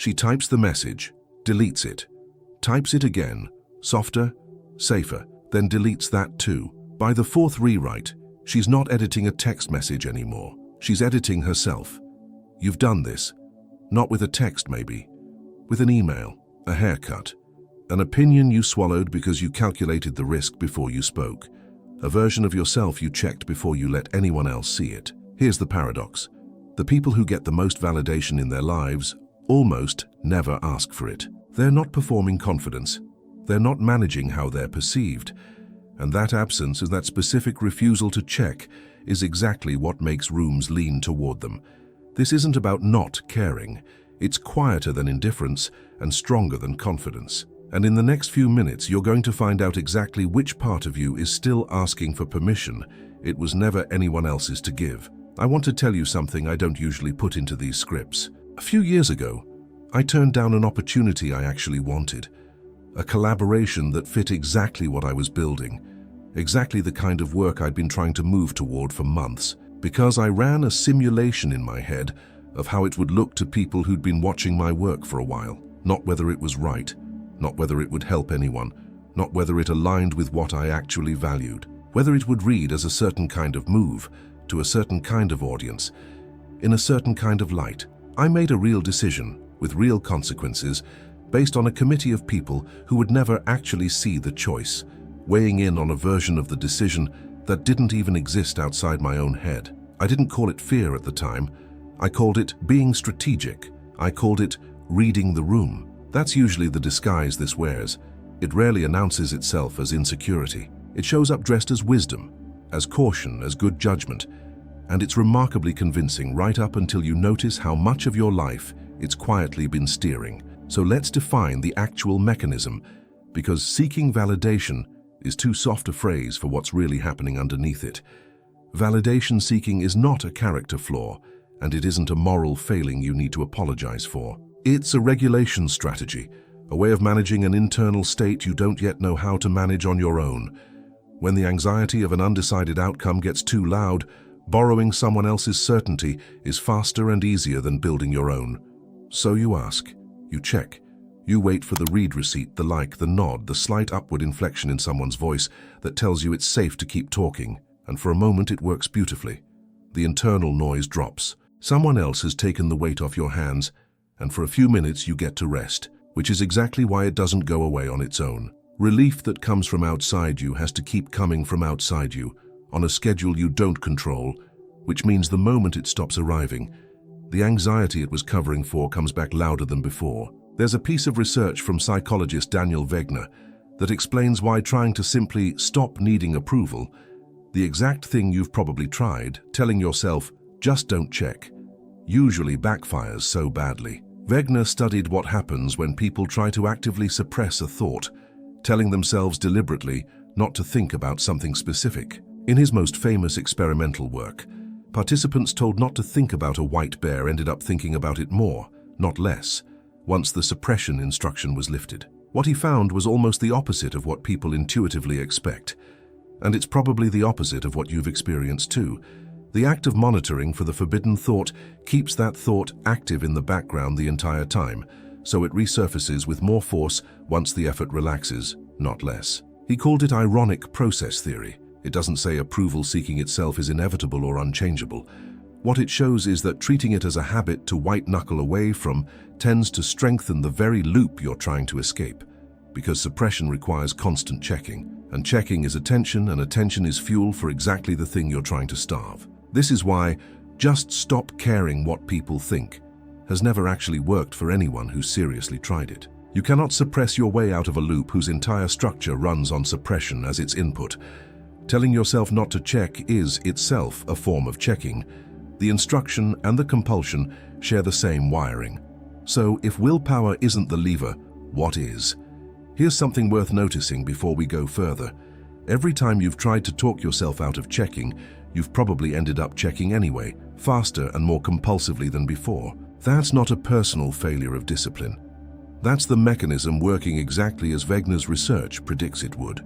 She types the message, deletes it, types it again, softer, safer, then deletes that too. By the fourth rewrite, she's not editing a text message anymore. She's editing herself. You've done this. Not with a text maybe. With an email, a haircut, an opinion you swallowed because you calculated the risk before you spoke, a version of yourself you checked before you let anyone else see it. Here's the paradox. The people who get the most validation in their lives almost never ask for it. They're not performing confidence. They're not managing how they're perceived. And that absence, and that specific refusal to check, is exactly what makes rooms lean toward them. This isn't about not caring. It's quieter than indifference and stronger than confidence. And in the next few minutes, you're going to find out exactly which part of you is still asking for permission it was never anyone else's to give. I want to tell you something I don't usually put into these scripts. A few years ago, I turned down an opportunity I actually wanted. A collaboration that fit exactly what I was building. Exactly the kind of work I'd been trying to move toward for months. Because I ran a simulation in my head of how it would look to people who'd been watching my work for a while. Not whether it was right, not whether it would help anyone, not whether it aligned with what I actually valued. Whether it would read as a certain kind of move, to a certain kind of audience, in a certain kind of light. I made a real decision, with real consequences, based on a committee of people who would never actually see the choice, weighing in on a version of the decision that didn't even exist outside my own head. I didn't call it fear at the time. I called it being strategic. I called it reading the room. That's usually the disguise this wears. It rarely announces itself as insecurity. It shows up dressed as wisdom, as caution, as good judgment. And it's remarkably convincing right up until you notice how much of your life it's quietly been steering. So let's define the actual mechanism, because seeking validation is too soft a phrase for what's really happening underneath it. Validation seeking is not a character flaw, and it isn't a moral failing you need to apologize for. It's a regulation strategy, a way of managing an internal state you don't yet know how to manage on your own. When the anxiety of an undecided outcome gets too loud, borrowing someone else's certainty is faster and easier than building your own. So you ask, you check, you wait for the read receipt, the like, the nod, the slight upward inflection in someone's voice that tells you it's safe to keep talking, and for a moment it works beautifully. The internal noise drops. Someone else has taken the weight off your hands, and for a few minutes you get to rest, which is exactly why it doesn't go away on its own. Relief that comes from outside you has to keep coming from outside you, on a schedule you don't control, which means the moment it stops arriving, the anxiety it was covering for comes back louder than before. There's a piece of research from psychologist Daniel Wegner that explains why trying to simply stop needing approval, the exact thing you've probably tried, telling yourself, just don't check, usually backfires so badly. Wegner studied what happens when people try to actively suppress a thought, telling themselves deliberately not to think about something specific. In his most famous experimental work, participants told not to think about a white bear ended up thinking about it more, not less, once the suppression instruction was lifted. What he found was almost the opposite of what people intuitively expect. And it's probably the opposite of what you've experienced too. The act of monitoring for the forbidden thought keeps that thought active in the background the entire time, so it resurfaces with more force once the effort relaxes, not less. He called it ironic process theory. It doesn't say approval seeking itself is inevitable or unchangeable. What it shows is that treating it as a habit to white-knuckle away from tends to strengthen the very loop you're trying to escape, because suppression requires constant checking, and checking is attention, and attention is fuel for exactly the thing you're trying to starve. This is why just stop caring what people think has never actually worked for anyone who's seriously tried it. You cannot suppress your way out of a loop whose entire structure runs on suppression as its input. Telling yourself not to check is itself a form of checking. The instruction and the compulsion share the same wiring. So if willpower isn't the lever, what is? Here's something worth noticing before we go further. Every time you've tried to talk yourself out of checking, you've probably ended up checking anyway, faster and more compulsively than before. That's not a personal failure of discipline. That's the mechanism working exactly as Wegner's research predicts it would.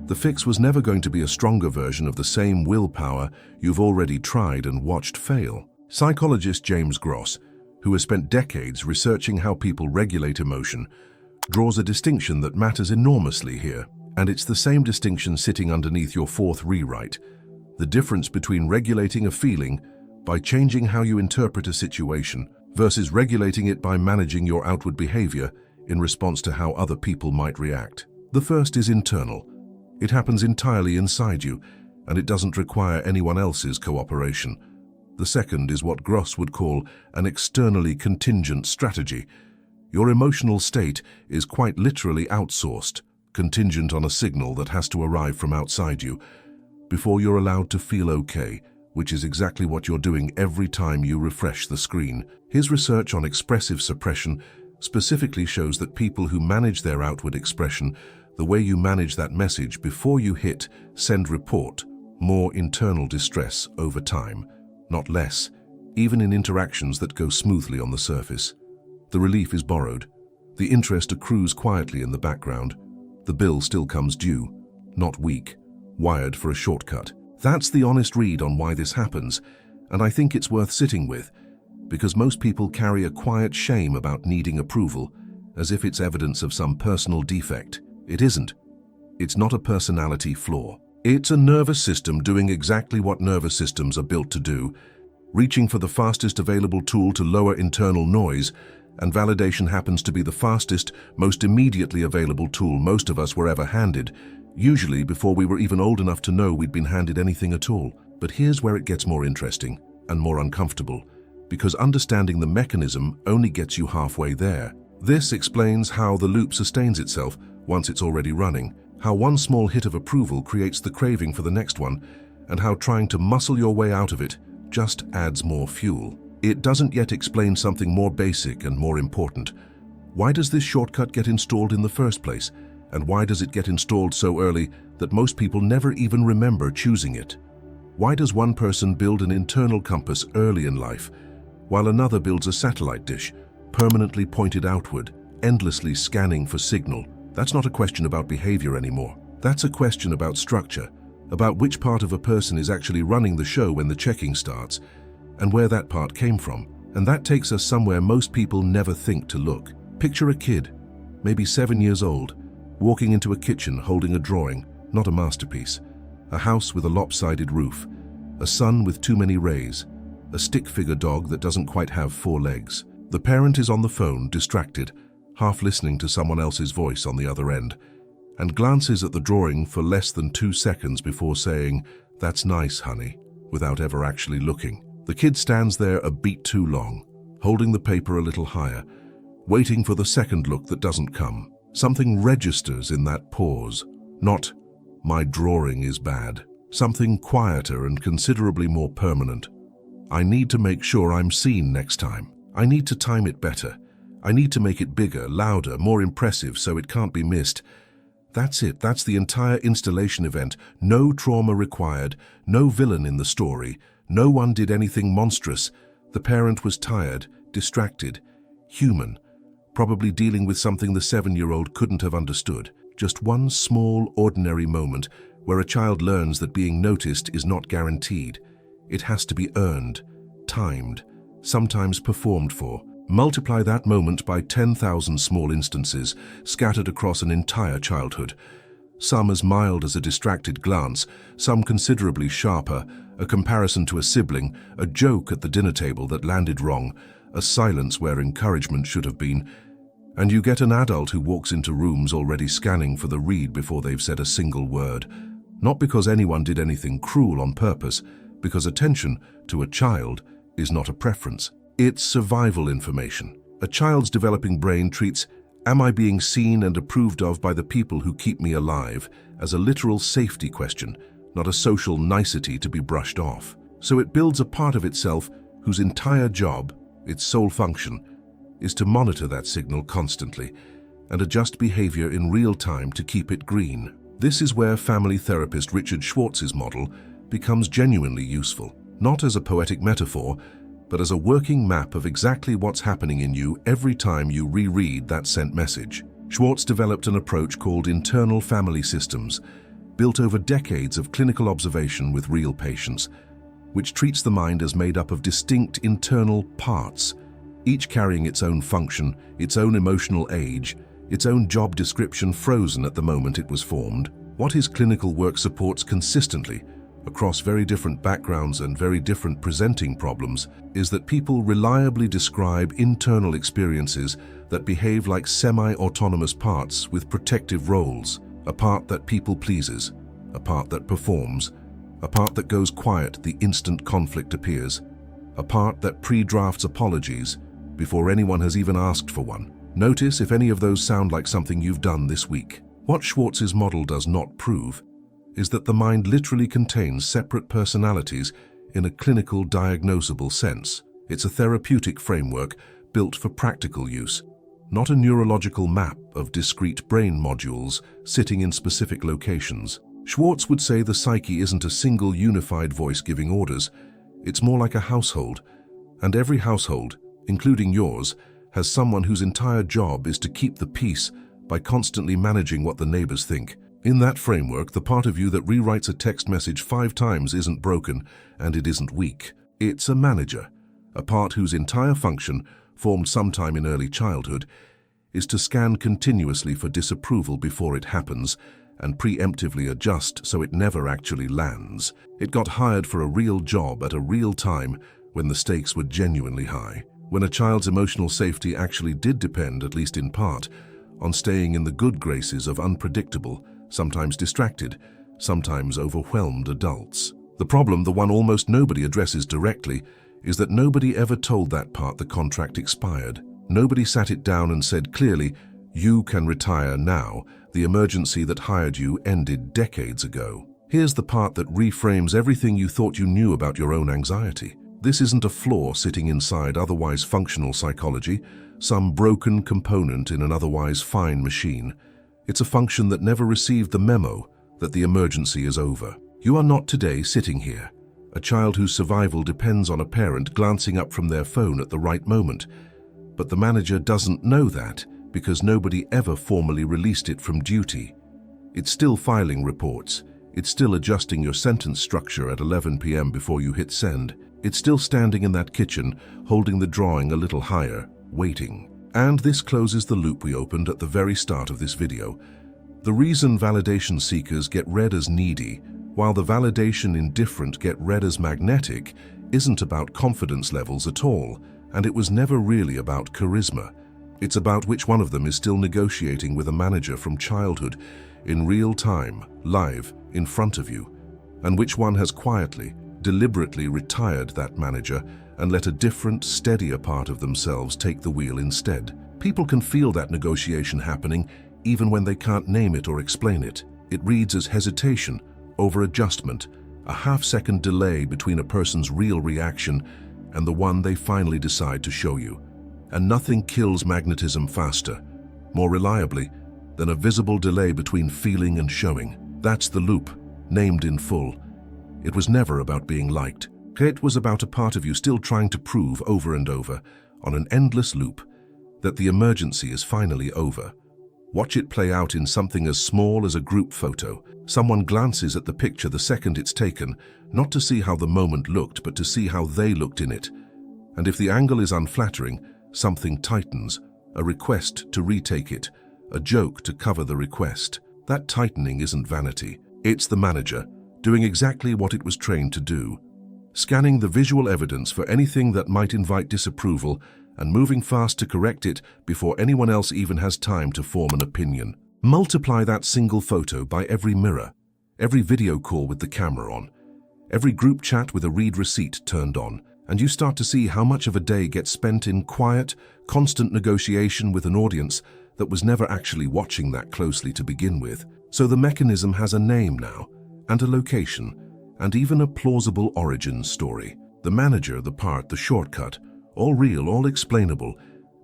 The fix was never going to be a stronger version of the same willpower you've already tried and watched fail. Psychologist James Gross, who has spent decades researching how people regulate emotion, draws a distinction that matters enormously here. And it's the same distinction sitting underneath your fourth rewrite: the difference between regulating a feeling by changing how you interpret a situation versus regulating it by managing your outward behavior in response to how other people might react. The first is internal. It happens entirely inside you, and it doesn't require anyone else's cooperation. The second is what Gross would call an externally contingent strategy. Your emotional state is quite literally outsourced, contingent on a signal that has to arrive from outside you before you're allowed to feel okay, which is exactly what you're doing every time you refresh the screen. His research on expressive suppression specifically shows that people who manage their outward expression the way you manage that message before you hit send report more internal distress over time, not less, even in interactions that go smoothly on the surface. The relief is borrowed. The interest accrues quietly in the background. The bill still comes due, not weak, wired for a shortcut. That's the honest read on why this happens, and I think it's worth sitting with, because most people carry a quiet shame about needing approval, as if it's evidence of some personal defect. It isn't. It's not a personality flaw. It's a nervous system doing exactly what nervous systems are built to do, reaching for the fastest available tool to lower internal noise, and validation happens to be the fastest, most immediately available tool most of us were ever handed, usually before we were even old enough to know we'd been handed anything at all. But here's where it gets more interesting and more uncomfortable, because understanding the mechanism only gets you halfway there. This explains how the loop sustains itself once it's already running, how one small hit of approval creates the craving for the next one, and how trying to muscle your way out of it just adds more fuel. It doesn't yet explain something more basic and more important. Why does this shortcut get installed in the first place? And why does it get installed so early that most people never even remember choosing it? Why does one person build an internal compass early in life, while another builds a satellite dish, permanently pointed outward, endlessly scanning for signal? That's not a question about behavior anymore. That's a question about structure, about which part of a person is actually running the show when the checking starts, and where that part came from. And that takes us somewhere most people never think to look. Picture a kid, maybe 7 years old, walking into a kitchen holding a drawing, not a masterpiece, a house with a lopsided roof, a sun with too many rays, a stick-figure dog that doesn't quite have 4 legs. The parent is on the phone, distracted, half listening to someone else's voice on the other end, and glances at the drawing for less than 2 seconds before saying, "That's nice, honey," without ever actually looking. The kid stands there a beat too long, holding the paper a little higher, waiting for the second look that doesn't come. Something registers in that pause. Not, "My drawing is bad." Something quieter and considerably more permanent. "I need to make sure I'm seen next time. I need to time it better. I need to make it bigger, louder, more impressive so it can't be missed." That's it. That's the entire installation event. No trauma required, no villain in the story. No one did anything monstrous. The parent was tired, distracted, human, probably dealing with something the 7-year-old couldn't have understood. Just one small, ordinary moment where a child learns that being noticed is not guaranteed. It has to be earned, timed, sometimes performed for. Multiply that moment by 10,000 small instances scattered across an entire childhood. Some as mild as a distracted glance, some considerably sharper, a comparison to a sibling, a joke at the dinner table that landed wrong, a silence where encouragement should have been, and you get an adult who walks into rooms already scanning for the read before they've said a single word. Not because anyone did anything cruel on purpose, because attention to a child is not a preference. It's survival information. A child's developing brain treats "Am I being seen and approved of by the people who keep me alive?" as a literal safety question, not a social nicety to be brushed off. So it builds a part of itself whose entire job, its sole function, is to monitor that signal constantly and adjust behavior in real time to keep it green. This is where family therapist Richard Schwartz's model becomes genuinely useful, not as a poetic metaphor, but as a working map of exactly what's happening in you every time you reread that sent message. Schwartz developed an approach called internal family systems, built over decades of clinical observation with real patients, which treats the mind as made up of distinct internal parts, each carrying its own function, its own emotional age, its own job description frozen at the moment it was formed. What his clinical work supports consistently, across very different backgrounds and very different presenting problems, is that people reliably describe internal experiences that behave like semi-autonomous parts with protective roles, a part that people pleases, a part that performs, a part that goes quiet the instant conflict appears, a part that pre-drafts apologies before anyone has even asked for one. Notice if any of those sound like something you've done this week. What Schwartz's model does not prove is that the mind literally contains separate personalities in a clinical diagnosable sense. It's a therapeutic framework built for practical use, not a neurological map of discrete brain modules sitting in specific locations. Schwartz would say the psyche isn't a single unified voice giving orders. It's more like a household, and every household, including yours, has someone whose entire job is to keep the peace by constantly managing what the neighbors think. In that framework, the part of you that rewrites a text message 5 times isn't broken, and it isn't weak. It's a manager, a part whose entire function, formed sometime in early childhood, is to scan continuously for disapproval before it happens and preemptively adjust so it never actually lands. It got hired for a real job at a real time when the stakes were genuinely high, when a child's emotional safety actually did depend, at least in part, on staying in the good graces of unpredictable, sometimes distracted, sometimes overwhelmed adults. The problem, the one almost nobody addresses directly, is that nobody ever told that part the contract expired. Nobody sat it down and said clearly, you can retire now. The emergency that hired you ended decades ago. Here's the part that reframes everything you thought you knew about your own anxiety. This isn't a flaw sitting inside otherwise functional psychology, some broken component in an otherwise fine machine. It's a function that never received the memo that the emergency is over. You are not today sitting here, a child whose survival depends on a parent glancing up from their phone at the right moment. But the manager doesn't know that because nobody ever formally released it from duty. It's still filing reports. It's still adjusting your sentence structure at 11 p.m. before you hit send. It's still standing in that kitchen, holding the drawing a little higher, waiting. And this closes the loop we opened at the very start of this video. The reason validation seekers get read as needy, while the validation indifferent get read as magnetic, isn't about confidence levels at all, and it was never really about charisma. It's about which one of them is still negotiating with a manager from childhood, in real time, live, in front of you, and which one has quietly, deliberately retired that manager and let a different, steadier part of themselves take the wheel instead. People can feel that negotiation happening even when they can't name it or explain it. It reads as hesitation, over adjustment, a half-second delay between a person's real reaction and the one they finally decide to show you. And nothing kills magnetism faster, more reliably, than a visible delay between feeling and showing. That's the loop, named in full. It was never about being liked. It was about a part of you still trying to prove over and over, on an endless loop, that the emergency is finally over. Watch it play out in something as small as a group photo. Someone glances at the picture the second it's taken, not to see how the moment looked, but to see how they looked in it. And if the angle is unflattering, something tightens, a request to retake it, a joke to cover the request. That tightening isn't vanity. It's the manager, doing exactly what it was trained to do, scanning the visual evidence for anything that might invite disapproval and moving fast to correct it before anyone else even has time to form an opinion. Multiply that single photo by every mirror, every video call with the camera on, every group chat with a read receipt turned on, and you start to see how much of a day gets spent in quiet, constant negotiation with an audience that was never actually watching that closely to begin with. So the mechanism has a name now, and a location, and even a plausible origin story. The manager, the part, the shortcut, all real, all explainable.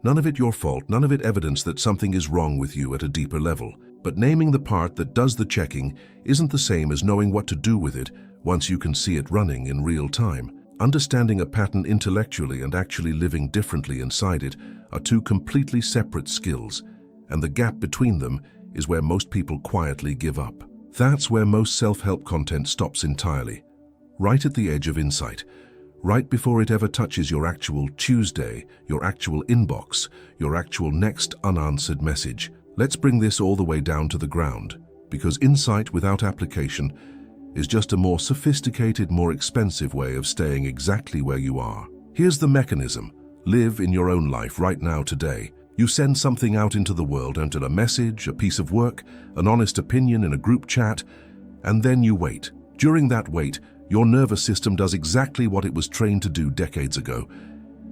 None of it your fault, none of it evidence that something is wrong with you at a deeper level. But naming the part that does the checking isn't the same as knowing what to do with it once you can see it running in real time. Understanding a pattern intellectually and actually living differently inside it are two completely separate skills, and the gap between them is where most people quietly give up. That's where most self-help content stops entirely. Right at the edge of insight, right before it ever touches your actual Tuesday, your actual inbox, your actual next unanswered message. Let's bring this all the way down to the ground, because insight without application is just a more sophisticated, more expensive way of staying exactly where you are. Here's the mechanism. Live in your own life right now, today. You send something out into the world, enter a message, a piece of work, an honest opinion in a group chat, and then you wait. During that wait, your nervous system does exactly what it was trained to do decades ago.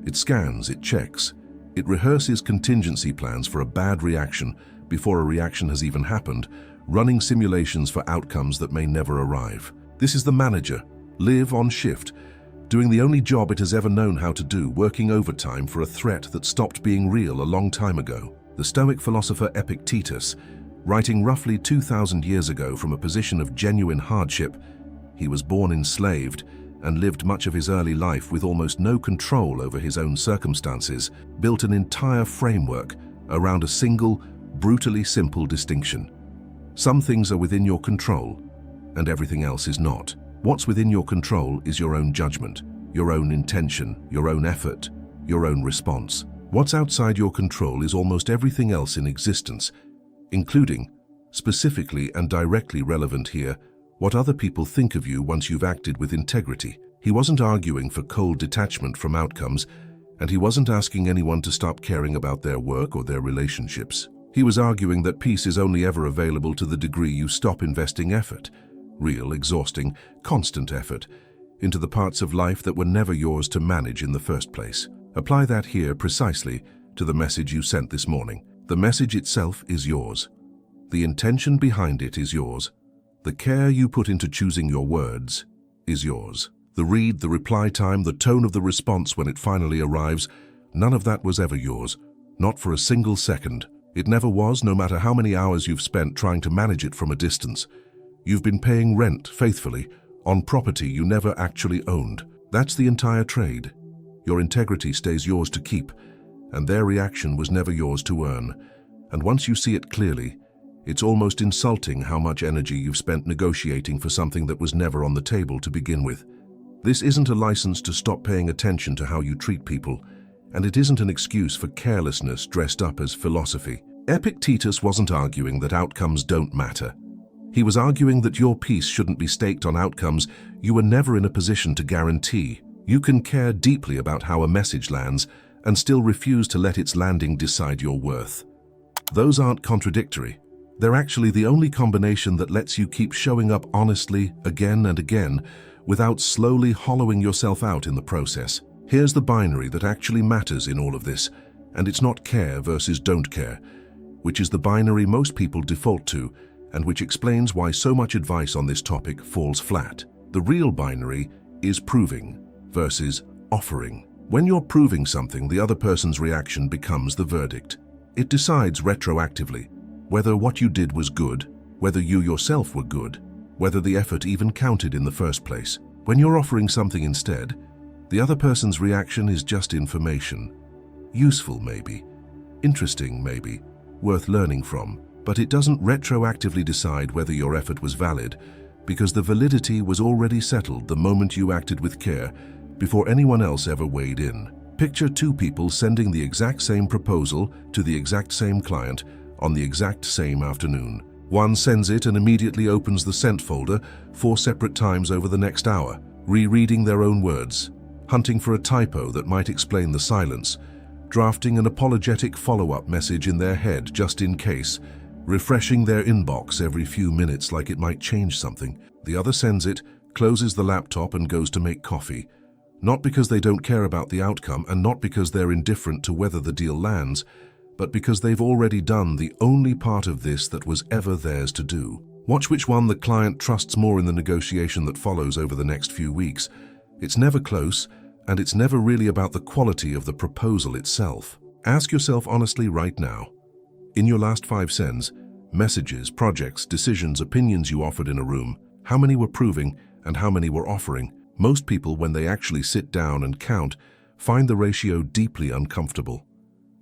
It scans, it checks, it rehearses contingency plans for a bad reaction before a reaction has even happened, running simulations for outcomes that may never arrive. This is the manager, live on shift, doing the only job it has ever known how to do, working overtime for a threat that stopped being real a long time ago. The Stoic philosopher Epictetus, writing roughly 2,000 years ago from a position of genuine hardship, he was born enslaved and lived much of his early life with almost no control over his own circumstances, built an entire framework around a single, brutally simple distinction. Some things are within your control, and everything else is not. What's within your control is your own judgment, your own intention, your own effort, your own response. What's outside your control is almost everything else in existence, including, specifically and directly relevant here, what other people think of you once you've acted with integrity. He wasn't arguing for cold detachment from outcomes, and he wasn't asking anyone to stop caring about their work or their relationships. He was arguing that peace is only ever available to the degree you stop investing effort, real, exhausting, constant effort, into the parts of life that were never yours to manage in the first place. Apply that here precisely to the message you sent this morning. The message itself is yours. The intention behind it is yours. The care you put into choosing your words is yours. The read, the reply time, the tone of the response when it finally arrives, none of that was ever yours. Not for a single second. It never was, no matter how many hours you've spent trying to manage it from a distance. You've been paying rent, faithfully, on property you never actually owned. That's the entire trade. Your integrity stays yours to keep, and their reaction was never yours to earn. And once you see it clearly, it's almost insulting how much energy you've spent negotiating for something that was never on the table to begin with. This isn't a license to stop paying attention to how you treat people, and it isn't an excuse for carelessness dressed up as philosophy. Epictetus wasn't arguing that outcomes don't matter. He was arguing that your peace shouldn't be staked on outcomes you were never in a position to guarantee. You can care deeply about how a message lands and still refuse to let its landing decide your worth. Those aren't contradictory. They're actually the only combination that lets you keep showing up honestly again and again without slowly hollowing yourself out in the process. Here's the binary that actually matters in all of this, and it's not care versus don't care, which is the binary most people default to and which explains why so much advice on this topic falls flat. The real binary is proving versus offering. When you're proving something, the other person's reaction becomes the verdict. It decides retroactively whether what you did was good, whether you yourself were good, whether the effort even counted in the first place. When you're offering something instead, the other person's reaction is just information. Useful maybe, interesting maybe, worth learning from, but it doesn't retroactively decide whether your effort was valid, because the validity was already settled the moment you acted with care, before anyone else ever weighed in. Picture two people sending the exact same proposal to the exact same client on the exact same afternoon. One sends it and immediately opens the sent folder 4 separate times over the next hour, rereading their own words, hunting for a typo that might explain the silence, drafting an apologetic follow-up message in their head just in case, refreshing their inbox every few minutes like it might change something. The other sends it, closes the laptop and goes to make coffee. Not because they don't care about the outcome and not because they're indifferent to whether the deal lands, but because they've already done the only part of this that was ever theirs to do. Watch which one the client trusts more in the negotiation that follows over the next few weeks. It's never close, and it's never really about the quality of the proposal itself. Ask yourself honestly right now, in your last 5 sends, messages, projects, decisions, opinions you offered in a room, how many were proving and how many were offering? Most people, when they actually sit down and count, find the ratio deeply uncomfortable.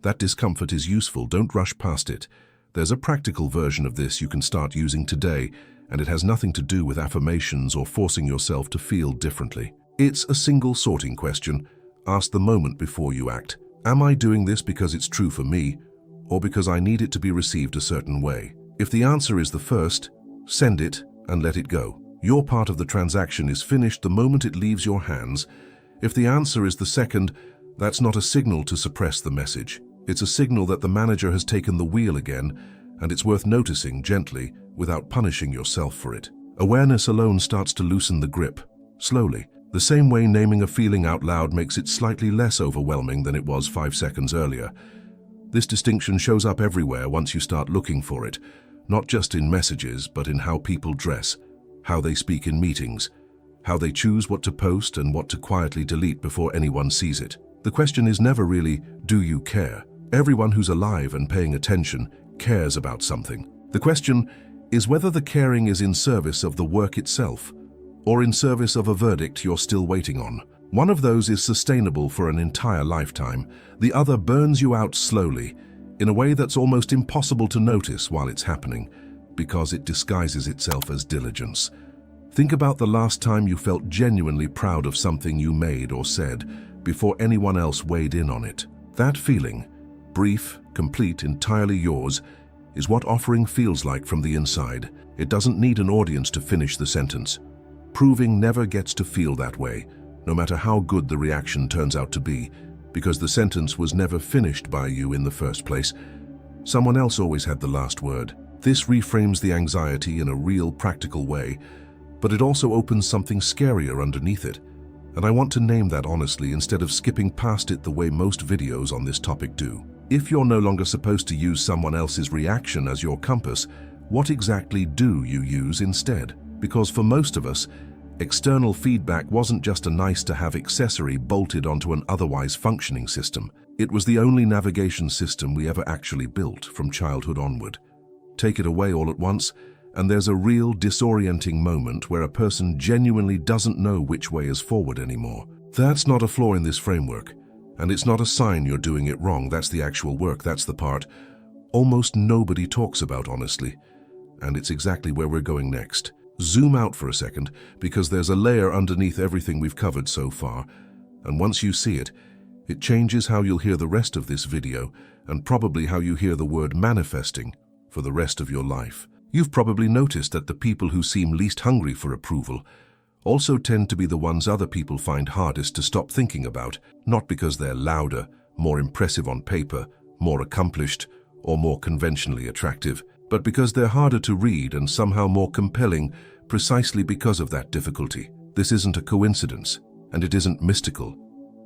That discomfort is useful, don't rush past it. There's a practical version of this you can start using today, and it has nothing to do with affirmations or forcing yourself to feel differently. It's a single sorting question. Ask the moment before you act. Am I doing this because it's true for me, or because I need it to be received a certain way? If the answer is the first, send it and let it go. Your part of the transaction is finished the moment it leaves your hands. If the answer is the second, that's not a signal to suppress the message. It's a signal that the manager has taken the wheel again, and it's worth noticing gently without punishing yourself for it. Awareness alone starts to loosen the grip, slowly. The same way naming a feeling out loud makes it slightly less overwhelming than it was 5 seconds earlier. This distinction shows up everywhere once you start looking for it, not just in messages, but in how people dress, how they speak in meetings, how they choose what to post and what to quietly delete before anyone sees it. The question is never really, do you care? Everyone who's alive and paying attention cares about something. The question is whether the caring is in service of the work itself, or in service of a verdict you're still waiting on. One of those is sustainable for an entire lifetime. The other burns you out slowly, in a way that's almost impossible to notice while it's happening, because it disguises itself as diligence. Think about the last time you felt genuinely proud of something you made or said before anyone else weighed in on it. That feeling, brief, complete, entirely yours, is what offering feels like from the inside. It doesn't need an audience to finish the sentence. Proving never gets to feel that way, no matter how good the reaction turns out to be, because the sentence was never finished by you in the first place. Someone else always had the last word. This reframes the anxiety in a real, practical way, but it also opens something scarier underneath it. And I want to name that honestly instead of skipping past it the way most videos on this topic do. If you're no longer supposed to use someone else's reaction as your compass, what exactly do you use instead? Because for most of us, external feedback wasn't just a nice-to-have accessory bolted onto an otherwise functioning system. It was the only navigation system we ever actually built from childhood onward. Take it away all at once, and there's a real disorienting moment where a person genuinely doesn't know which way is forward anymore. That's not a flaw in this framework, and it's not a sign you're doing it wrong. That's the actual work, that's the part almost nobody talks about honestly, and it's exactly where we're going next. Zoom out for a second, because there's a layer underneath everything we've covered so far, and once you see it, it changes how you'll hear the rest of this video, and probably how you hear the word manifesting for the rest of your life. You've probably noticed that the people who seem least hungry for approval also tend to be the ones other people find hardest to stop thinking about, not because they're louder, more impressive on paper, more accomplished, or more conventionally attractive, but because they're harder to read and somehow more compelling precisely because of that difficulty. This isn't a coincidence, and it isn't mystical,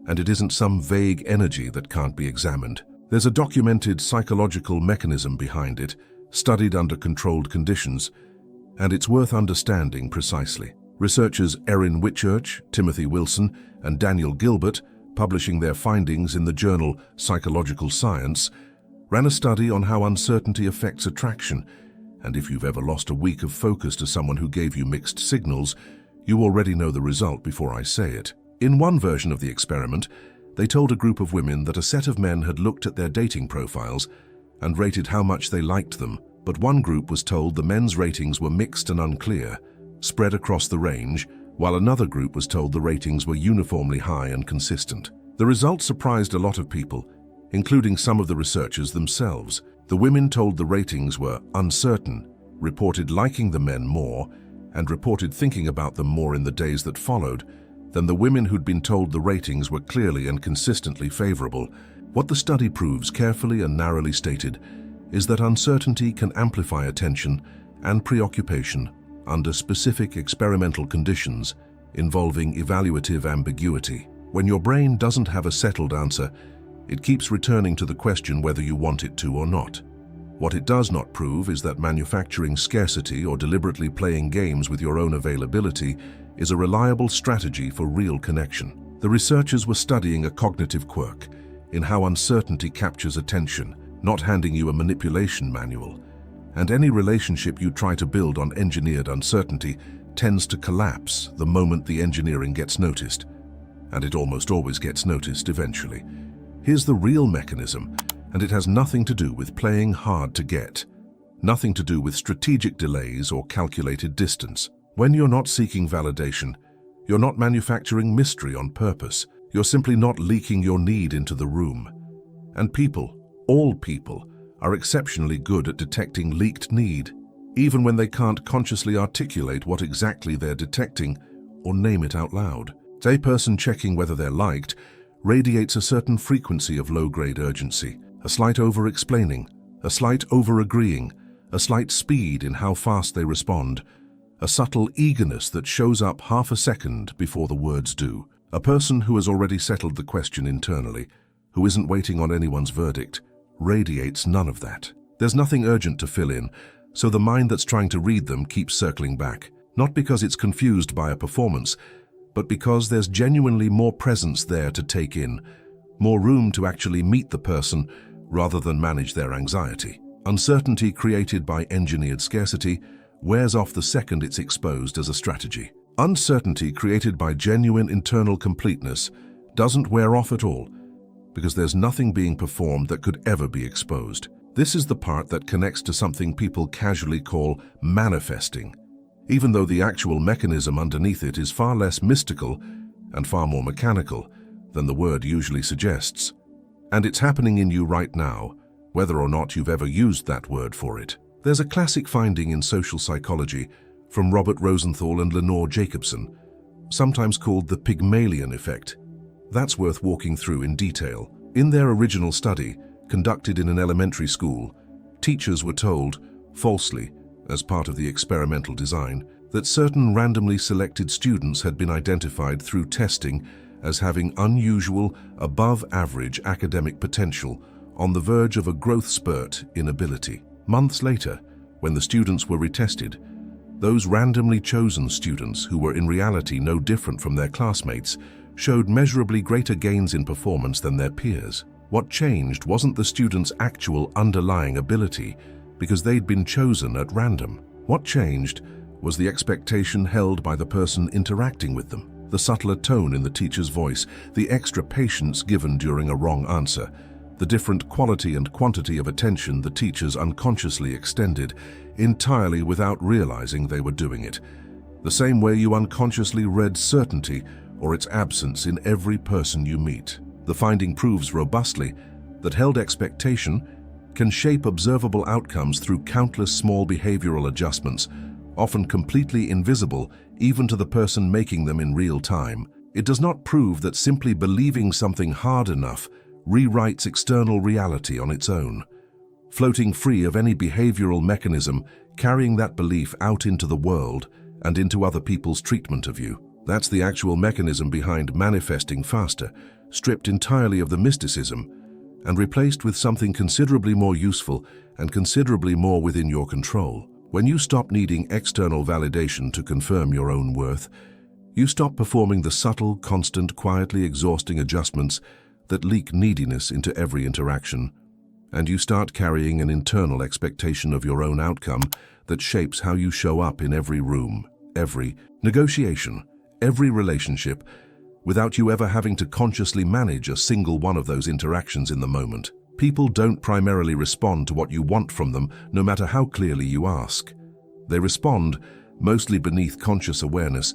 and it isn't some vague energy that can't be examined. There's a documented psychological mechanism behind it, studied under controlled conditions, and it's worth understanding precisely. Researchers Erin Whitchurch, Timothy Wilson, and Daniel Gilbert, publishing their findings in the journal Psychological Science, ran a study on how uncertainty affects attraction, and if you've ever lost a week of focus to someone who gave you mixed signals, you already know the result before I say it. In one version of the experiment, they told a group of women that a set of men had looked at their dating profiles and rated how much they liked them, but one group was told the men's ratings were mixed and unclear, spread across the range, while another group was told the ratings were uniformly high and consistent. The results surprised a lot of people, including some of the researchers themselves. The women told the ratings were uncertain, reported liking the men more, and reported thinking about them more in the days that followed, than the women who'd been told the ratings were clearly and consistently favorable. What the study proves, carefully and narrowly stated, is that uncertainty can amplify attention and preoccupation under specific experimental conditions involving evaluative ambiguity. When your brain doesn't have a settled answer, it keeps returning to the question whether you want it to or not. What it does not prove is that manufacturing scarcity or deliberately playing games with your own availability is a reliable strategy for real connection. The researchers were studying a cognitive quirk in how uncertainty captures attention, not handing you a manipulation manual. And any relationship you try to build on engineered uncertainty tends to collapse the moment the engineering gets noticed. And it almost always gets noticed eventually. Here's the real mechanism, and it has nothing to do with playing hard to get, nothing to do with strategic delays or calculated distance. When you're not seeking validation, You're not manufacturing mystery on purpose. You're simply not leaking your need into the room. And people, all people, are exceptionally good at detecting leaked need, even when they can't consciously articulate what exactly they're detecting or name it out loud. A person checking whether they're liked radiates a certain frequency of low-grade urgency, a slight over-explaining, a slight over-agreeing, a slight speed in how fast they respond, a subtle eagerness that shows up half a second before the words do. A person who has already settled the question internally, who isn't waiting on anyone's verdict, radiates none of that. There's nothing urgent to fill in, so the mind that's trying to read them keeps circling back, not because it's confused by a performance, but because there's genuinely more presence there to take in, more room to actually meet the person rather than manage their anxiety. Uncertainty created by engineered scarcity wears off the second it's exposed as a strategy. Uncertainty created by genuine internal completeness doesn't wear off at all, because there's nothing being performed that could ever be exposed. This is the part that connects to something people casually call manifesting, even though the actual mechanism underneath it is far less mystical and far more mechanical than the word usually suggests. And it's happening in you right now, whether or not you've ever used that word for it. There's a classic finding in social psychology from Robert Rosenthal and Lenore Jacobson, sometimes called the Pygmalion effect. That's worth walking through in detail. In their original study, conducted in an elementary school, teachers were told, falsely, as part of the experimental design, that certain randomly selected students had been identified through testing as having unusual, above-average academic potential on the verge of a growth spurt in ability. Months later, when the students were retested, those randomly chosen students, who were in reality no different from their classmates, showed measurably greater gains in performance than their peers. What changed wasn't the students' actual underlying ability, because they'd been chosen at random. What changed was the expectation held by the person interacting with them, the subtler tone in the teacher's voice, the extra patience given during a wrong answer, the different quality and quantity of attention the teachers unconsciously extended, entirely without realizing they were doing it. The same way you unconsciously read certainty or its absence in every person you meet. The finding proves robustly that held expectation can shape observable outcomes through countless small behavioral adjustments, often completely invisible even to the person making them in real time. It does not prove that simply believing something hard enough rewrites external reality on its own, floating free of any behavioral mechanism carrying that belief out into the world and into other people's treatment of you. That's the actual mechanism behind manifesting faster, stripped entirely of the mysticism and replaced with something considerably more useful and considerably more within your control. When you stop needing external validation to confirm your own worth, you stop performing the subtle, constant, quietly exhausting adjustments that leak neediness into every interaction, and you start carrying an internal expectation of your own outcome that shapes how you show up in every room, every negotiation, every relationship, without you ever having to consciously manage a single one of those interactions in the moment. People don't primarily respond to what you want from them, no matter how clearly you ask. They respond, mostly beneath conscious awareness,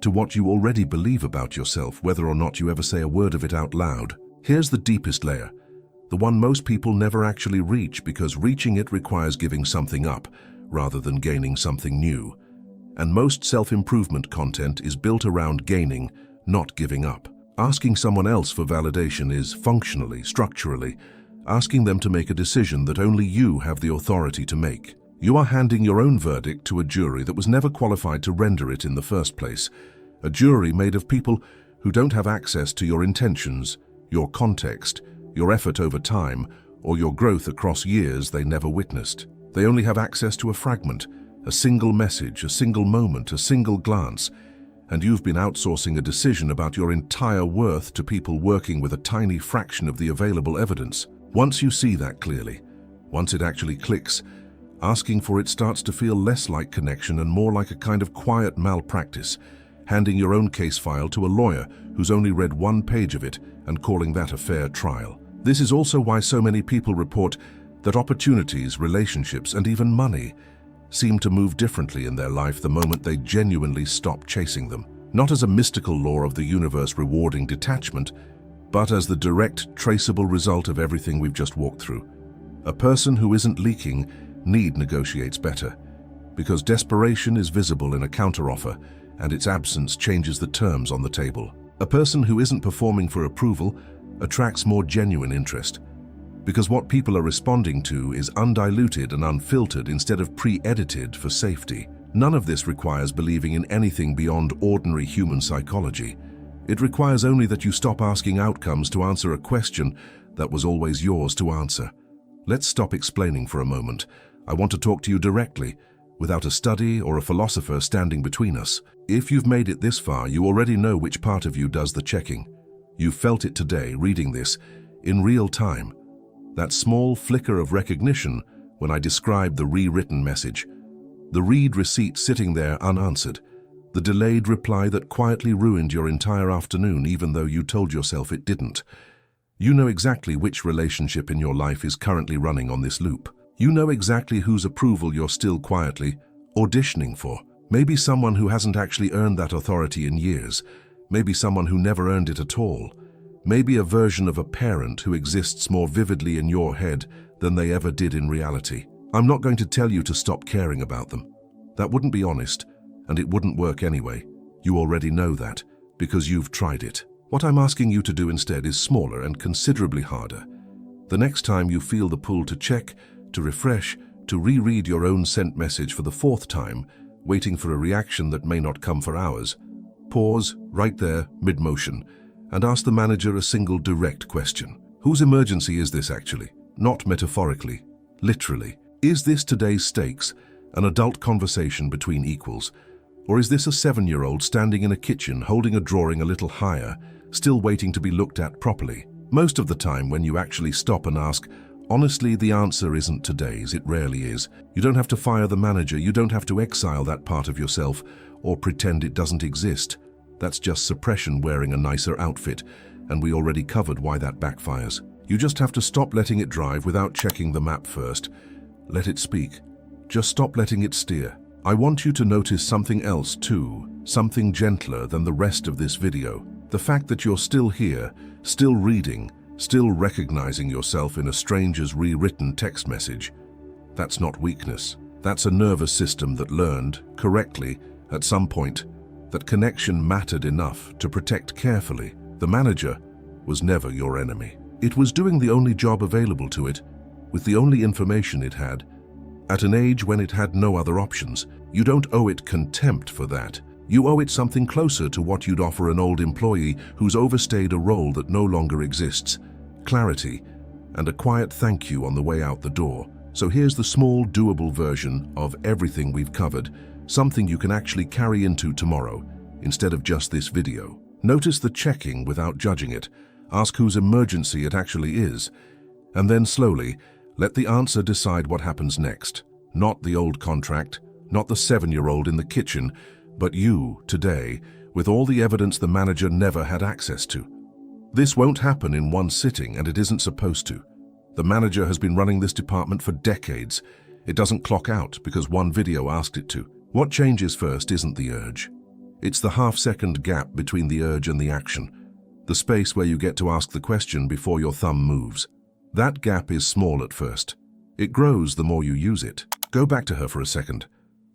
to what you already believe about yourself, whether or not you ever say a word of it out loud. Here's the deepest layer, the one most people never actually reach, because reaching it requires giving something up rather than gaining something new. And most self-improvement content is built around gaining, not giving up. Asking someone else for validation is functionally, structurally, asking them to make a decision that only you have the authority to make. You are handing your own verdict to a jury that was never qualified to render it in the first place, a jury made of people who don't have access to your intentions, your context, your effort over time, or your growth across years they never witnessed. They only have access to a fragment, a single message, a single moment, a single glance, and you've been outsourcing a decision about your entire worth to people working with a tiny fraction of the available evidence. Once you see that clearly, once it actually clicks, asking for it starts to feel less like connection and more like a kind of quiet malpractice, handing your own case file to a lawyer who's only read one page of it and calling that a fair trial. This is also why so many people report that opportunities, relationships, and even money seem to move differently in their life the moment they genuinely stop chasing them. not as a mystical law of the universe rewarding detachment, but as the direct, traceable result of everything we've just walked through. A person who isn't leaking need negotiates better, because desperation is visible in a counteroffer, and its absence changes the terms on the table. A person who isn't performing for approval attracts more genuine interest, because what people are responding to is undiluted and unfiltered instead of pre-edited for safety. None of this requires believing in anything beyond ordinary human psychology. It requires only that you stop asking outcomes to answer a question that was always yours to answer. Let's stop explaining for a moment. I want to talk to you directly, without a study or a philosopher standing between us. If you've made it this far, you already know which part of you does the checking. You've felt it today, reading this, in real time. That small flicker of recognition when I described the rewritten message. The read receipt sitting there unanswered. The delayed reply that quietly ruined your entire afternoon even though you told yourself it didn't. You know exactly which relationship in your life is currently running on this loop. You know exactly whose approval you're still quietly auditioning for. Maybe someone who hasn't actually earned that authority in years. Maybe someone who never earned it at all. Maybe a version of a parent who exists more vividly in your head than they ever did in reality. I'm not going to tell you to stop caring about them. That wouldn't be honest, and it wouldn't work anyway. You already know that, because you've tried it. What I'm asking you to do instead is smaller and considerably harder. The next time you feel the pull to check, to refresh, to reread your own sent message for the 4th time, waiting for a reaction that may not come for hours, pause right there, mid-motion, and ask the manager a single direct question. Whose emergency is this actually? Not metaphorically, literally. Is this today's stakes, an adult conversation between equals? Or is this a 7-year-old standing in a kitchen holding a drawing a little higher, still waiting to be looked at properly? Most of the time when you actually stop and ask, honestly, the answer isn't today's, it rarely is. You don't have to fire the manager, you don't have to exile that part of yourself or pretend it doesn't exist. That's just suppression wearing a nicer outfit, and we already covered why that backfires. You just have to stop letting it drive without checking the map first. Let it speak. Just stop letting it steer. I want you to notice something else too, something gentler than the rest of this video. The fact that you're still here, still reading, still recognizing yourself in a stranger's rewritten text message. That's not weakness. That's a nervous system that learned, correctly, at some point, that connection mattered enough to protect carefully. The manager was never your enemy. It was doing the only job available to it, with the only information it had, at an age when it had no other options. You don't owe it contempt for that. You owe it something closer to what you'd offer an old employee who's overstayed a role that no longer exists. Clarity, and a quiet thank you on the way out the door. So here's the small, doable version of everything we've covered, something you can actually carry into tomorrow, instead of just this video. Notice the checking without judging it. Ask whose emergency it actually is, and then slowly, let the answer decide what happens next. Not the old contract, not the 7-year-old in the kitchen, but you, today, with all the evidence the manager never had access to. This won't happen in one sitting, and it isn't supposed to. The manager has been running this department for decades. It doesn't clock out because one video asked it to. What changes first isn't the urge. It's the half-second gap between the urge and the action, the space where you get to ask the question before your thumb moves. That gap is small at first. It grows the more you use it. Go back to her for a second.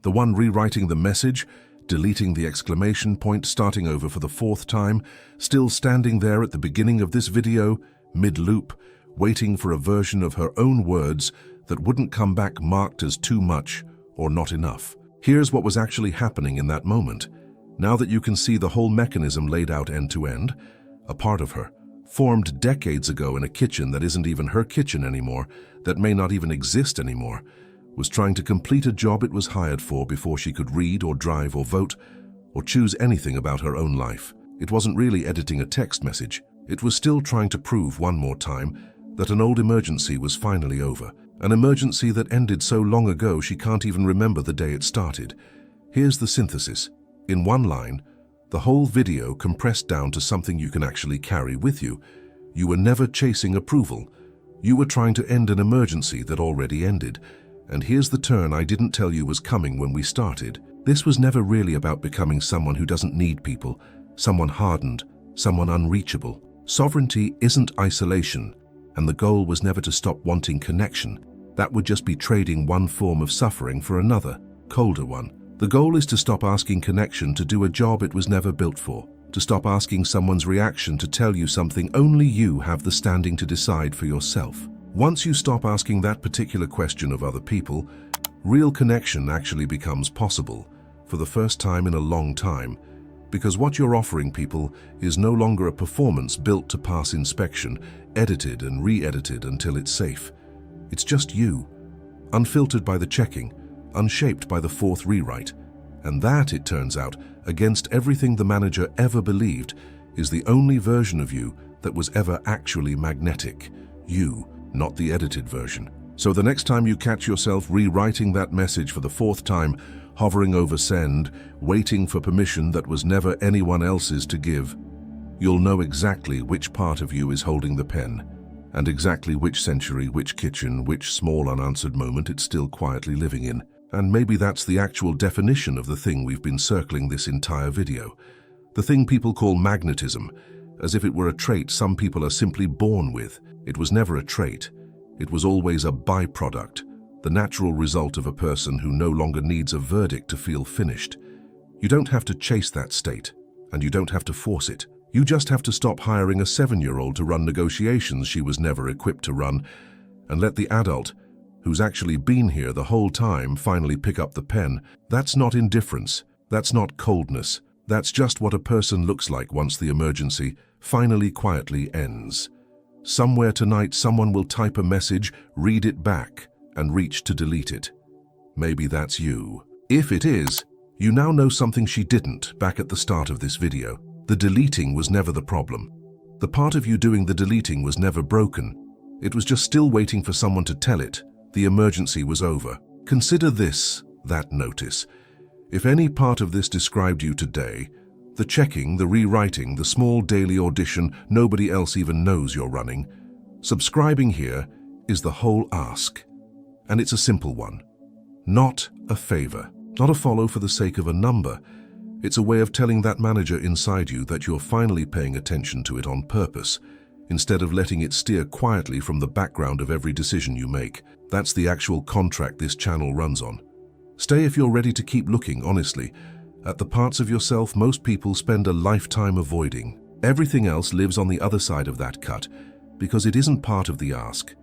The one rewriting the message, deleting the exclamation point, starting over for the 4th time, still standing there at the beginning of this video, mid-loop, waiting for a version of her own words that wouldn't come back marked as too much or not enough. Here's what was actually happening in that moment. Now that you can see the whole mechanism laid out end to end, a part of her, formed decades ago in a kitchen that isn't even her kitchen anymore, that may not even exist anymore, was trying to complete a job it was hired for before she could read or drive or vote or choose anything about her own life. It wasn't really editing a text message. It was still trying to prove one more time that an old emergency was finally over, an emergency that ended so long ago she can't even remember the day it started. Here's the synthesis. In one line, the whole video compressed down to something you can actually carry with you. You were never chasing approval. You were trying to end an emergency that already ended. And here's the turn I didn't tell you was coming when we started. This was never really about becoming someone who doesn't need people, someone hardened, someone unreachable. Sovereignty isn't isolation, and the goal was never to stop wanting connection. That would just be trading one form of suffering for another, colder one. The goal is to stop asking connection to do a job it was never built for, to stop asking someone's reaction to tell you something only you have the standing to decide for yourself. Once you stop asking that particular question of other people, real connection actually becomes possible, for the first time in a long time, because what you're offering people is no longer a performance built to pass inspection, edited and re-edited until it's safe. It's just you, unfiltered by the checking, unshaped by the fourth rewrite. And that, it turns out, against everything the manager ever believed, is the only version of you that was ever actually magnetic. You, not the edited version. So the next time you catch yourself rewriting that message for the fourth time, hovering over send, waiting for permission that was never anyone else's to give, you'll know exactly which part of you is holding the pen, and exactly which century, which kitchen, which small unanswered moment it's still quietly living in. And maybe that's the actual definition of the thing we've been circling this entire video. The thing people call magnetism, as if it were a trait some people are simply born with. It was never a trait. It was always a byproduct, the natural result of a person who no longer needs a verdict to feel finished. You don't have to chase that state, and you don't have to force it. You just have to stop hiring a 7-year-old to run negotiations she was never equipped to run, and let the adult, who's actually been here the whole time, finally pick up the pen. That's not indifference. That's not coldness. That's just what a person looks like once the emergency finally quietly ends. Somewhere tonight, someone will type a message, read it back, and reach to delete it. Maybe that's you. If it is, you now know something she didn't back at the start of this video. The deleting was never the problem. The part of you doing the deleting was never broken. It was just still waiting for someone to tell it. The emergency was over. Consider this, that notice. If any part of this described you today, the checking, the rewriting, the small daily audition nobody else even knows you're running, subscribing here is the whole ask. And it's a simple one. Not a favor, not a follow for the sake of a number. It's a way of telling that manager inside you that you're finally paying attention to it on purpose, instead of letting it steer quietly from the background of every decision you make. That's the actual contract this channel runs on. Stay if you're ready to keep looking, honestly, at the parts of yourself most people spend a lifetime avoiding. Everything else lives on the other side of that cut, because it isn't part of the ask.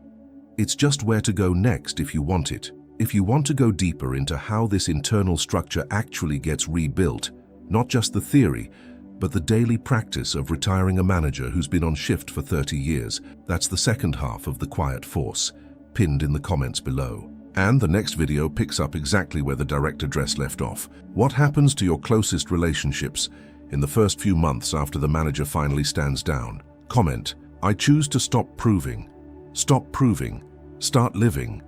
It's just where to go next if you want it. If you want to go deeper into how this internal structure actually gets rebuilt, not just the theory, but the daily practice of retiring a manager who's been on shift for 30 years, that's the second half of The Quiet Force, pinned in the comments below. And the next video picks up exactly where the direct address left off. What happens to your closest relationships in the first few months after the manager finally stands down? Comment, I choose to stop proving. Stop proving. Start living.